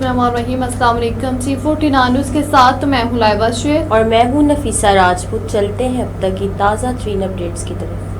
बिस्मिल्लाहिर्रहमानिर्रहीम। अस्सलाम वालेकुम। C49 न्यूज़ के साथ मैं हूं लाइबा शेख और मैं हूं नफीसा राजपूत। चलते हैं अब तक की ताज़ा तरीन अपडेट्स की तरफ।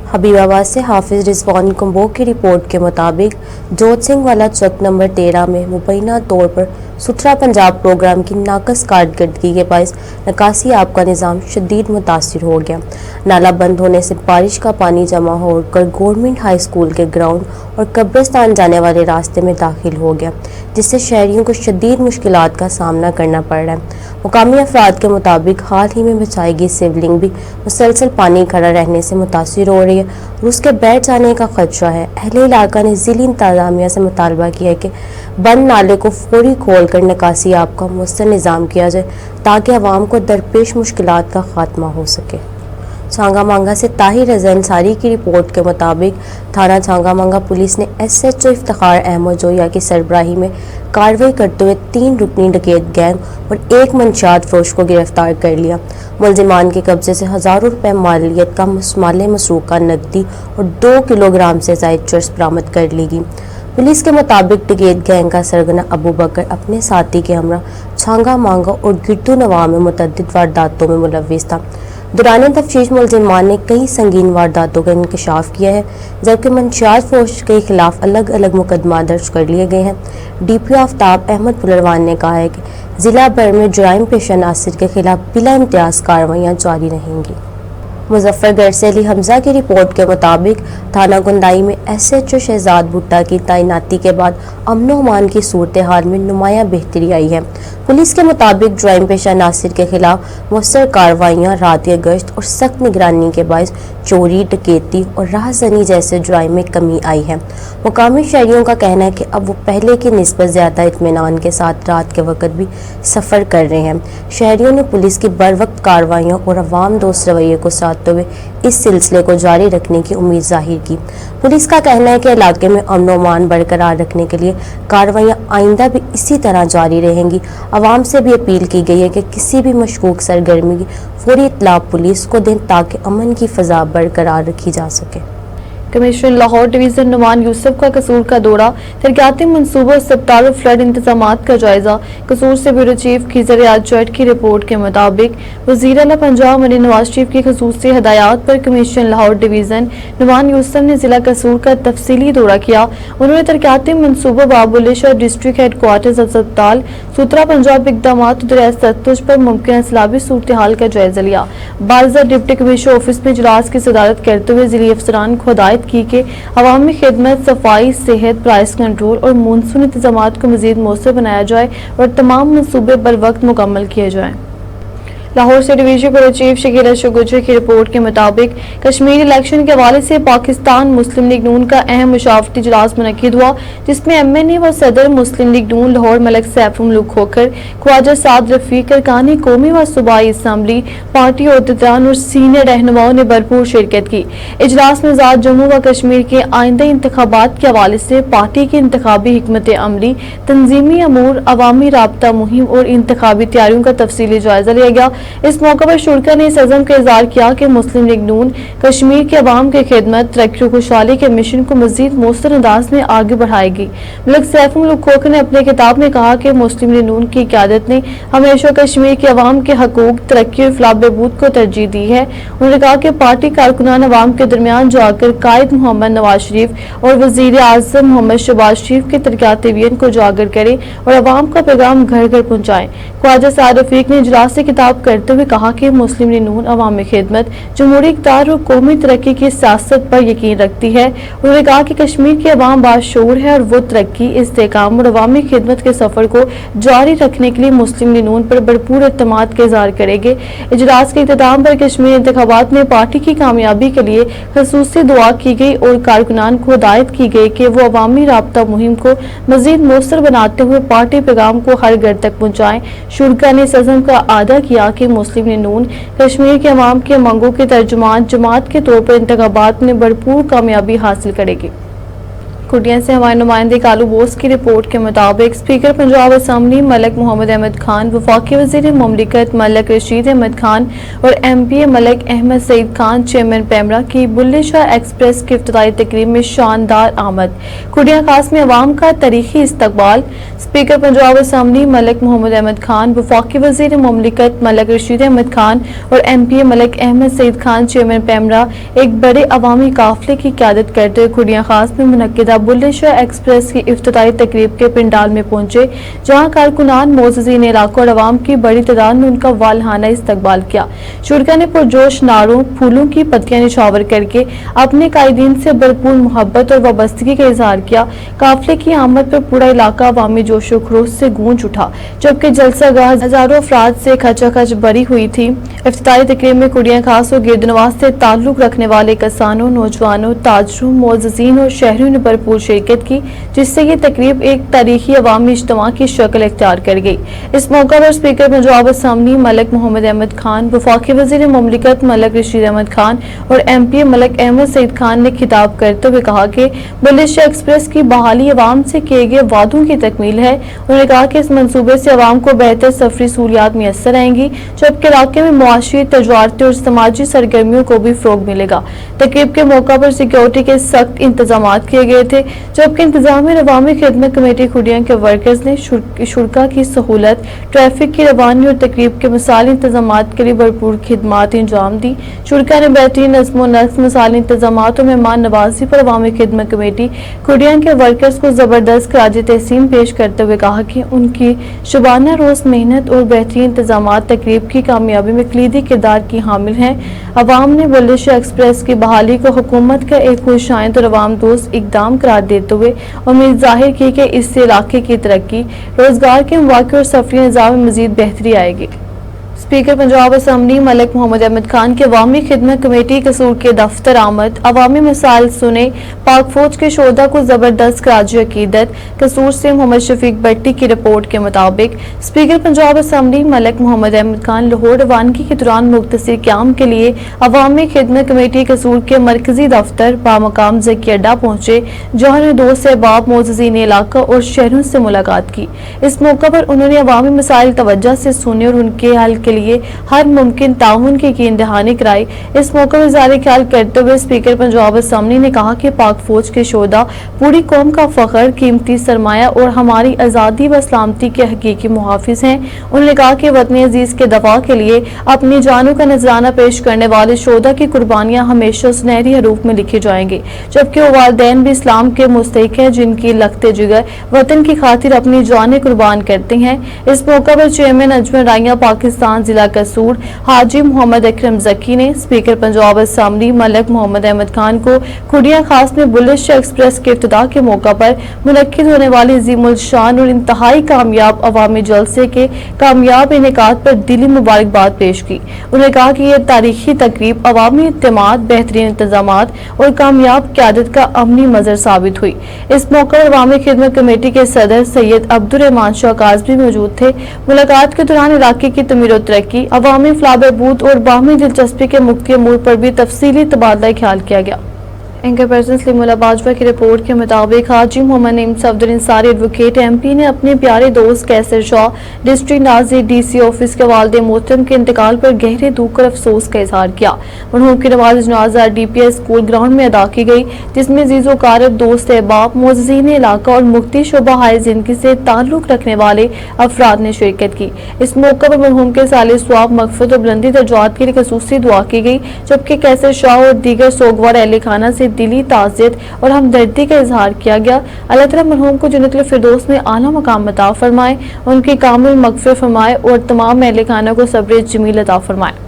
हबीबाबाद से हाफिज रिजवान कुंबो की रिपोर्ट के मुताबिक जोत सिंह वाला चौक नंबर 13 में मुबैना तौर पर सुथरा पंजाब प्रोग्राम की नाकस कारकर्दगी के बायस निकासी आब का निज़ाम शदीद मुतासिर हो गया। नाला बंद होने से बारिश का पानी जमा होकर गवर्नमेंट हाई स्कूल के ग्राउंड और कब्रिस्तान जाने वाले रास्ते में दाखिल हो गया, जिससे शहरियों को शदीद मुश्किलात का सामना करना पड़ रहा है। मुकामी अफराद के मुताबिक हाल ही में बिछाई गई सिवलिंग भी मुसलसल पानी खड़ा रहने से मुतासिर हो रही है और उसके बैठ जाने का खदशा है। अहले इलाका ने ज़िली इंतज़ामिया से मुतालबा किया है कि बंद नाले को फौरी खोल कर निकासी आब का मुअस्सर निज़ाम किया जाए ताकि अवाम को दरपेश मुश्किलात का खात्मा हो सके। छांगा मांगा से ताहिर रज़ा अंसारी की रिपोर्ट के मुताबिक थाना छांगा मांगा पुलिस ने SHO इफ्तिखार अहमद जोया की सरबराही में कार्रवाई करते हुए 3 रुकनी डकैत गैंग और 1 मंशियात फरोश को गिरफ्तार कर लिया। मुलजिमान के कब्जे से हज़ारों रुपए मालियत का माल मसरूका नकदी और 2 किलोग्राम से ज़ायद चर्स बरामद कर ली गई। पुलिस के मुताबिक डकैत गैंग का सरगना अबू बकर अपने साथी के हमरा छांगा मांगा और गिरदू नवा में मुतअद्दिद वारदातों में मुलव्विस था। दौरान तफ्तीश मुलजिमान ने कई संगीन वारदातों का इंकशाफ किया है, जबकि मंशियात फरोश के खिलाफ अलग अलग मुकदमा दर्ज कर लिए गए हैं। DPO आफ्ताब अहमद पुलरवान ने कहा है कि ज़िला भर में जुराइम पेशा नासिर के खिलाफ बिला इम्तियाज़ कार्रवाइयाँ जारी रहेंगी। मुजफ्फरगढ़ से अली हमजा की रिपोर्ट के मुताबिक थाना गुंदाई में SHO शहजाद भुट्टा की तैनाती के बाद अमन व अमान की सूरत हाल में नुमाया बेहतरी आई है। पुलिस के मुताबिक जुराइम पेशा नासिर के खिलाफ मुअस्सर कार्रवाइयाँ, रातिया गश्त और सख्त निगरानी के बायस चोरी, डकैती और राहज़नी जैसे जुराइम में कमी आई है। मुकामी शहरियों का कहना है कि अब वो पहले की निस्बत ज़्यादा इत्मीनान के साथ रात के वक्त भी सफ़र कर रहे हैं। शहरियों ने पुलिस की बरवक्त कार्रवाइयों और अवाम दोस्त रवैये को साधते हुए इस सिलसिले को जारी रखने की उम्मीद जाहिर की। पुलिस का कहना है कि इलाके में अमन व अमान बरकरार रखने के लिए कार्रवाइयाँ आइंदा भी इसी तरह जारी रहेंगी। अवाम से भी अपील की गई है कि किसी भी मशकूक सरगर्मी की फौरी इत्तला पुलिस को दें ताकि अमन की फ़ज़ा बरकरार रखी जा सके। कमिश्नर लाहौर डिवीज़न नुमान यूसुफ का कसूर का दौरा, तरक्याती मनसूबों, अस्पताल और फ्लड इंतजामात का जायजा। कसूर से ब्यूरो चीफ खीजर आजट की रिपोर्ट के मुताबिक वज़ीर आला पंजाब मलिक नवाज शरीफ की खसूसी हदायत पर कमिश्नर लाहौर डिवीज़न नुमान यूसुफ ने जिला कसूर का तफसीली दौरा किया। उन्होंने तरक्याती मनसूबों, बाबुलिशा डिस्ट्रिक्ट हेडक्वार्टर्स अस्पताल, सुतरा पंजाब इकदाम दरिया सतलुज पर मुमकिन सैलाबी सूरत हाल का जायजा लिया। बारजा डिप्टी कमिश्नर ऑफिस में इजलास की सदारत करते हुए जिली अफसरान को हदायत की कि अवामी खिदमत, सफाई, सेहत, प्राइस कंट्रोल और मानसून इंतजामात को मजीद मौसर बनाया जाए और तमाम मनसूबे बर वक्त मुकम्मल किए जाएँ। लाहौर से division bureau chief Shakeel Ashraf गुजर की रिपोर्ट के मुताबिक कश्मीर इलेक्शन के हवाले से पाकिस्तान मुस्लिम लीग नून का अहम मुशावरती इजलास मुनक्किद हुआ, जिसमें MNA व सदर मुस्लिम लीग नून लाहौर मलिक सैफ मुल्क खोखर, ख्वाजा साद रफीक, अरकानी कौमी व सूबाई असम्बली, पार्टी अहदेदारान और सीनियर रहनुमाओं ने भरपूर शिरकत की। इजलास में आज़ाद जम्मू व कश्मीर के आइंदा इंतखाबात के हवाले से पार्टी की इंतखाबी हिकमत अमली, तंजीमी अमूर, अवामी राबता मुहिम और इंतखाबी तैयारियों का तफसीली जायजा लिया गया। इस मौके पर शुरका ने इस अज़म का इज़हार किया कि मुस्लिम लीग नून कश्मीर के अवाम की खिदमत, तरक्की और खुशहाली के मिशन को मजीद मौसर अंदाज में आगे बढ़ाएगी। मलिक सैफ मुल्क खोखर ने अपने किताब में कहा कि मुस्लिम लीग नून की क़यादत ने हमेशा कश्मीर के अवाम के हकूक, तरक्की और फलाह बहबूद को तरजीह दी है। उन्होंने कहा कि पार्टी कारकुनान अवाम के दरमियान जाकर कायद मोहम्मद नवाज शरीफ और वज़ीर आज़म मोहम्मद शहबाज शरीफ के तरक्याती विजन को उजागर करें और अवाम का पैगाम घर घर पहुँचाएं। ख्वाजा साद रफीक ने इजलास से खिताब करते हुए कहा कि मुस्लिम लीग नून अवामी खिदमत, जमहूरी इक़्तिदार और कौमी तरक्की की सियासत पर यकीन रखती है। उन्होंने कहा कि कश्मीर के अवाम बाशऊर है और वो तरक्की, इस्तेहकाम और अवामी खिदमत के सफ़र को जारी रखने के लिए मुस्लिम लीग नून पर भरपूर एतमाद का इज़हार करेंगे। इजलास के इख्तिताम पर कश्मीर इंतखाबात में पार्टी की कामयाबी के लिए खसूसी दुआ की गई और कारकुनान को हिदायत की गई कि वो अवामी राबता मुहिम को मजीद मौसर बनाते हुए पार्टी पैगाम को हर घर तक पहुँचाएं। शुरका ने इस अज़म का आदा किया कि मुस्लिम लीग नून कश्मीर के अवाम के मांगों के तर्जुमान जमात के तौर पर इंतखाबात में भरपूर कामयाबी हासिल करेगी। कुटिया से हमारे नुमाइंदे कालू बोस की रिपोर्ट के मुताबिक स्पीकर पंजाब असम्बली मलक मोहम्मद अहमद खान, वफाकी वज़ीर मुमलिकत मलक रशीद अहमद खान और MP मलक अहमद सईद खान चेयरमैन पैमरा की बुल्ले शाह एक्सप्रेस की इफ्तिताई तकरीब में शानदार आमद। कुटिया खास में अवाम का तारीखी इस्तकबाल। स्पीकर पंजाब असम्बली मलक मोहम्मद अहमद खान, वफाकी वज़ीर मुमलिकत मलक रशीद अहमद खान और MP मलक अहमद सईद खान चेयरमैन पैमरा एक बड़े अवामी काफिले की क़यादत करते हुए कुटिया खास में मुनक्किदा बुल्ले शाह एक्सप्रेस की इफ्तिताई तकरीब के पंडाल में पहुंचे, जहां कारकुनान मोअज़्ज़िज़ीन इलाका और अवाम की बड़ी तादाद में उनका वालहाना इस्तकबाल किया। शुरका ने पुरजोश नारों, फूलों की पत्तियां निछावर करके अपने कायदीन से भरपूर मोहब्बत और वाबस्तगी का इजहार किया। काफिले की आमद पर पूरा इलाका अवामी जोशो खरोश से गूंज उठा, जबकि जलसा गाह हजारों अफराद से खचाखच भरी हुई थी। इफ्तिताई तकरीब में कुटिया खास और गिरदनवाज से ताल्लुक रखने वाले किसानों, नौजवानों, ताजरों, मोअज़्ज़िज़ीन और शहरियों ने भरपूर शिरकत की, जिससे ये तकरीब एक तारीखी अवामी इज्तिमा की शक्ल इख्तियार कर गई। इस मौका पर स्पीकर पंजाब असम्बली मलक मोहम्मद अहमद खान, वफाकी वज़ीर मुमलिकत मलक रशीद अहमद खान और MP मलक अहमद सईद खान ने खिताब करते हुए कहा कि बुल्ले शाह एक्सप्रेस की बहाली अवाम से किए गए वादों की तकमील है। उन्होंने कहा कि इस मंसूबे से अवाम को बेहतर सफरी सहूलियात मैसर आएंगी, जबकि इलाके में मुआशी, तजारती और समाजी सरगर्मियों को भी फ़रोग़ मिलेगा। तकरीब के मौका पर सिक्योरिटी के सख्त इंतजाम किए गए थे, जबकि इंतजामिया अवामी खिदमत कमेटी खुडिया के वर्कर्स ने शुरका की सहूलत, ट्रैफिक की रवानी और तकरीब के मिसाली इंतजाम के लिए भरपूर खिदमात अंजाम दी। शुरका ने बेहतरीन नज़्म व नस्क, मिसाली इंतजाम और मेहमान नवाजी पर अवामी खिदमत कमेटी खुडिया के वर्कर्स को ज़बरदस्त खराज तहसीन पेश करते हुए कहा कि उनकी शुबाना रोज़ मेहनत और बेहतरीन इंतजाम तकरीब की कामयाबी में कलीदी किरदार की हामिल हैं। अवाम ने बुल्ले शाह एक्सप्रेस की बहाली को हुकूमत का एक खुशाइंद और अवाम दोस्त इकदाम करार देते हुए उम्मीद जाहिर की कि इससे इलाके की तरक्की, रोजगार के मौके और सफरी निज़ाम में मज़ीद बेहतरी आएगी। स्पीकर पंजाब असम्बली मलक मोहम्मद अहमद खान की अवामी खिदमत कमेटी कसूर के दफ्तर आमद, अवामी मसाइल सुने, पाक फौज के शोधा को जबरदस्त खराज अकीदत। कसूर से मोहम्मद शफीक भट्टी की रिपोर्ट के मुताबिक स्पीकर पंजाब असम्बली मलक मोहम्मद अहमद खान लाहौर रवानगी के दौरान मुख्तसर क्याम के लिए अवामी खिदमत कमेटी कसूर के मरकजी दफ्तर बामकाम ज़की अड्डा पहुंचे, जहाँ उन्होंने दोस्त अहबाब, मोअज़्ज़िज़ीन इलाका और शहरों से मुलाकात की। इस मौका पर उन्होंने अवामी मसाइल तवज्जो से सुने और उनके हल के लिए हर मुमकिन ताउन की यकीन दहानी कराई। इस मौके पर इज़हार ख्याल करते हुए स्पीकर पंजाब असम्बली ने कहा कि पाक फौज के शोधा पूरी कौम का फख्र, कीमती सरमाया और हमारी आज़ादी व सलामती के हकीकी मुहाफिज हैं। उन्होंने कहा कि वतन अजीज के दफा के लिए अपनी जानों का नजराना पेश करने वाले शोधा की कुर्बानियां हमेशा सुनहरी हरूफ में लिखी जाएंगी, जबकि वो वालिदैन भी इस्लाम के मुस्तहिक हैं जिनकी लखते जिगर वतन की खातिर अपनी जानें कुर्बान करते हैं। इस मौका पर चेयरमैन अंजुमन राइया पाकिस्तान जिला कसूर हाजी मोहम्मद अकरम ज़की ने स्पीकर पंजाब असम्बली मलक मोहम्मद अहमद खान को खुडिया खास में बुल्ले शाह एक्सप्रेस के इफ्तिताह के मौका पर मुनक्किद होने वाली अज़ीमुल शान और इंतहाई कामयाब अवामी जलसे के कामयाब इनेकाद पर दिली मुबारकबाद पेश की। उन्होंने कहा कि यह तारीखी तकरीब अवामी इत्तेमाद, बेहतरीन इंतजाम और कामयाब क़यादत का अमली मज़र साबित हुई। इस मौके पर अवामी खिदमत कमेटी के सदर सैयद अब्दुर्रहमान शाह काज़मी मौजूद थे। मुलाकात के दौरान इलाके की तमीर और तरक्की, अवामी फलाह बहबूद और बाहमी दिलचस्पी के मुख्य अमूर पर भी तफसीली तबादला ख्याल किया गया। एंकर पर्सन सलीमुल्लाह बाजवा की रिपोर्ट के मुताबिक हाजी मोहम्मद नईम सफदर अंसारी एडवोकेट MP ने अपने प्यारे दोस्त कैसर शाह, डिस्ट्रिक्ट नाज़िर DC ऑफिस के वालिद मोहतरम के इंतकाल पर गहरे दुख और अफसोस का इजहार किया। मरहूम की नमाज जनाजा DPS स्कूल ग्राउंड में अदा की गई, जिसमें अजीज़ो कारब, दोस्त अहबाब, मोअज़्ज़िज़ीन इलाका और मुफ्ती शोबा हाय ज़िंदगी से ताल्लुक रखने वाले अफराद ने शिरकत की। इस मौका पर मरहूम के साले स्वाब, मग़फ़िरत और बुलंदी दर्जात के लिए ख़ुसूसी दुआ की गई, जबकि कैसर शाह और दीगर सोगवार अहले खाना से दिली ताज़ियत और हमदर्दी का इजहार किया गया। अल्लाह ताला मरहूम को जन्नतुल फिरदौस में आला मकाम अता फरमाए, उनकी कामिल मग़फ़िरत फरमाए और तमाम अहले खाना को सब्र जमील अता फरमाए।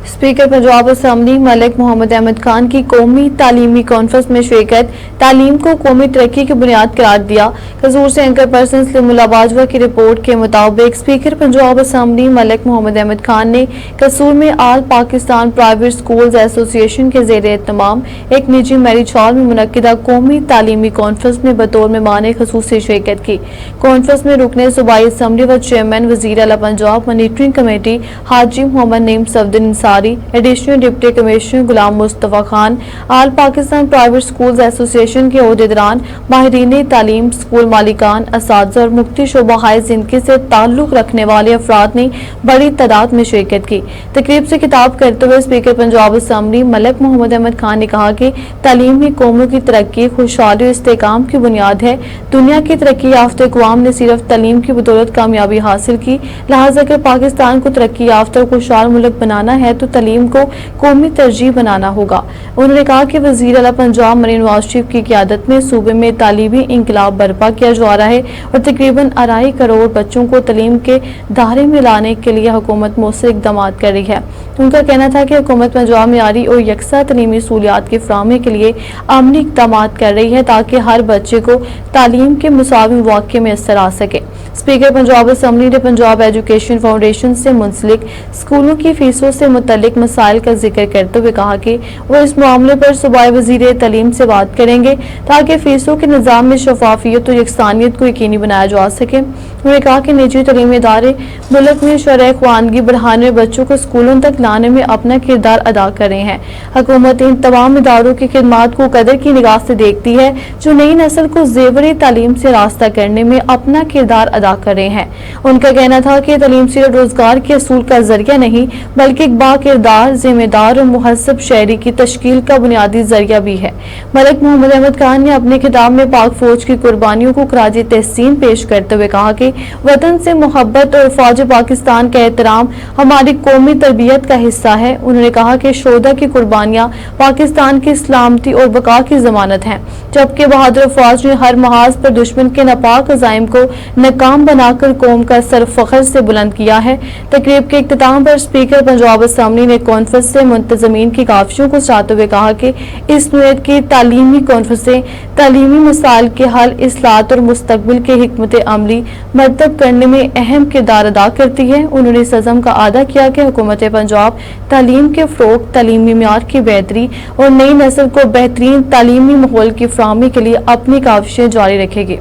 स्पीकर पंजाब असम्बली मलक मोहम्मद अहमद खान की कौमी तालीमी कॉन्फ्रेंस में शिरकत, तालीम को कौमी तरक्की की बुनियाद करार दिया। कसूर से एंकर पर्सन सलीमुल्लाह बाजवा की रिपोर्ट के मुताबिक स्पीकर पंजाब असम्बली मलक मोहम्मद अहमद खान ने कसूर में आल पाकिस्तान प्राइवेट स्कूल्स एसोसिएशन के ज़ेर एहतमाम एक निजी मैरिज हॉल में मुनक्किदा कौमी तालीमी कॉन्फ्रेंस में बतौर मेहमान ख़ुसूसी शिरकत की। कॉन्फ्रेंस में रुकने सूबाई असम्बली व चेयरमैन वज़ीर आला Punjab monitoring committee Haji Mohammad Naeem Safdar Ansari Ansari, additional deputy commissioner Ghulam Mustafa Khan, all Pakistan private schools association के ओहदेदारान, माहिरीन तालीम, स्कूल मालिकान, असातिज़ा और मुफ्ती शोबा हाई ज़िंदगी से ताल्लुक़ रखने वाले अफराद ने बड़ी तादाद में शिरकत की। तकरीब से खिताब करते हुए स्पीकर पंजाब असम्बली मलिक मोहम्मद अहमद खान ने कहा कि तालीम ही कौमों की तरक्की, खुशहाली और इस्तेकाम की बुनियाद है। दुनिया की तरक्की याफ्ता अक़वाम ने सिर्फ तालीम की बदौलत कामयाबी हासिल की, लिहाजा अगर पाकिस्तान को तरक्की याफ्ता और खुशहाल मुल्क बनाना है तो तालीम को कौमी तरजीह बनाना होगा। उन्होंने कहा कि वज़ीर आला पंजाब मरीन नवाज शरीफ की क़यादत में सूबे में तालीमी इंकलाब बर्पा किया जा रहा है और तकरीबन 2.5 करोड़ बच्चों को तालीम के दायरे में लाने के लिए हुकूमत मौसर इक़दाम कर रही है। उनका कहना था कि हुकूमत पंजाब मेयारी और यकसा तालीमी सहूलियात की फराहमी के लिए अमली इक़दाम कर रही है ताकि हर बच्चे को तालीम के मुसावी मौक़े में असर आ सके। स्पीकर पंजाब असम्बली ने पंजाब एजुकेशन फाउंडेशन से मुंसलिक स्कूलों की फीसों से मुतल्लिक मसाइल का जिक्र करते हुए कहा कि वो इस मामले पर सूबाई वज़ीर तालीम से बात करेंगे ताकि फीसों के निज़ाम में शफाफियत और यकसानियत को यकीनी बनाया जा सके। उन्होंने कहा कि निजी तालीमी इदारे मुल्क में शरह ख़वानगी बढ़ाने और बच्चों को स्कूलों तक लाने में अपना किरदार अदा कर रहे हैं। हुकूमत इन तमाम इदारों की खिदमात को कदर की निगाह से देखती है जो नई नस्ल को ज़ेवर तालीम से रास्ता करने में अपना किरदार अदा कर रहे हैं। उनका कहना था कि तालीम सिर्फ रोजगार के असूल का जरिया नहीं बल्कि एक बाकिरदार, जिम्मेदार और मुहस्सब शहरी की तश्कील का बुनियादी जरिया भी है। मलिक मोहम्मद अहमद खान ने अपने खिताब में पाक फौज की कुर्बानियों को खराज तहसीन पेश करते हुए कहा कि वतन से मोहब्बत और फौज पाकिस्तान का एहतराम हमारी कौमी तरबियत का हिस्सा है। उन्होंने कहा कि शोहदा की कुर्बानियां पाकिस्तान की सलामती और बका की जमानत हैं, जबकि बहादुर फौज ने हर महाज पर दुश्मन के नापाक अज़ाइम को नाकाम बनाकर कौम का सर फख्र से बुलंद किया है। तकरीब के इख्तिताम पर स्पीकर पंजाब असम्बली ने कॉन्फ्रेंस से मुंतज़मीन की काफियों को सराहते हुए कहा कि इस नौयत की तालीमी कॉन्फ्रेंसें तालीमी मसाइल के हल, इस्लाहत और मुस्तकबिल के हिकमत अमली मरतब करने में अहम किरदार अदा करती है। उन्होंने इस अज़म का अदा किया कि हुकूमत पंजाब तालीम के फ़रोग़, तालीमी मियार की बेहतरी और नई नस्ल को बेहतरीन तालीमी माहौल की फराहमी के लिए अपनी काविशें जारी रखेगी।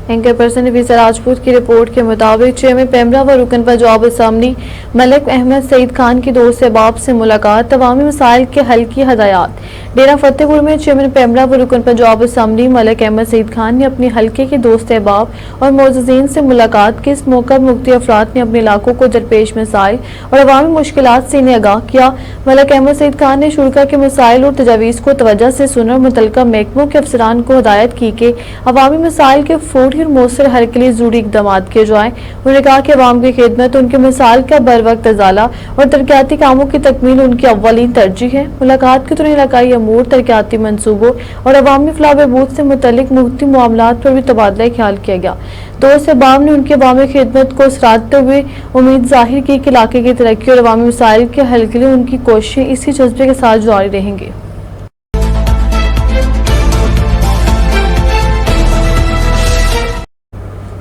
एंकर पर्सन नफीसा राजपूत की रिपोर्ट के मुताबिक चेयरमैन पेमरा व रुकन पंजाब असम्बली मलिक अहमद सईद खान की दोस्त अहबाब से मुलाकात, तमामी मसाइल के हल की हदायत। डेरा फतेहपुर में चेयरमैन पेमरा व रुकन पंजाब असम्बली मलिक अहमद सईद खान ने अपने हल्के के दोस्त अहबाब और मोअज़्ज़िज़ीन से मुलाकात की। इस मौका मुख्तलिफ़ अफराद ने अपने इलाकों को दरपेश मसाइल और अवामी मुश्किलात से इन्हें आगाह किया। मलिक अहमद सईद खान ने शुरा के मसाइल और तजावीज़ को तवज्जो से सुना और मुतल्लिका महकमों के अफसरान को हिदायत की कि अवामी मसाइल के फौरी और मौसर हल के लिए ज़रूरी इक़दाम किए जाएँ। उन्होंने कहा कि अवाम की खिदमत, उनके मसाइल का बर वक्त अज़ाला और तरक्याती कामों की तकमील उनकी अव्वलीन तरजीह है। मुलाकात के दौरान इलाकाई अमूर, तरक्याती मनसूबों और अवामी फलाह बहबूद से मुतल्लिक मुफ्ती मामलात पर भी तबादला ख्याल किया गया। दोस्त अहबाब ने उनकी अवामी खिदमत को सराहते हुए उम्मीद जाहिर की कि इलाके की तरक्की और अवामी मसाइल के हल के लिए उनकी कोशिशें इसी जज्बे के साथ जारी रहेंगी।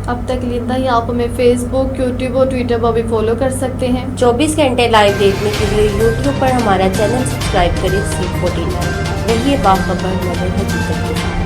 अब तक लेता ही आप हमें फेसबुक, यूट्यूब और ट्विटर पर भी फॉलो कर सकते हैं। 24 घंटे लाइव देखने के लिए यूट्यूब पर हमारा चैनल सब्सक्राइब करें C49। रहिए बाखबर नजर हकीकत के साथ।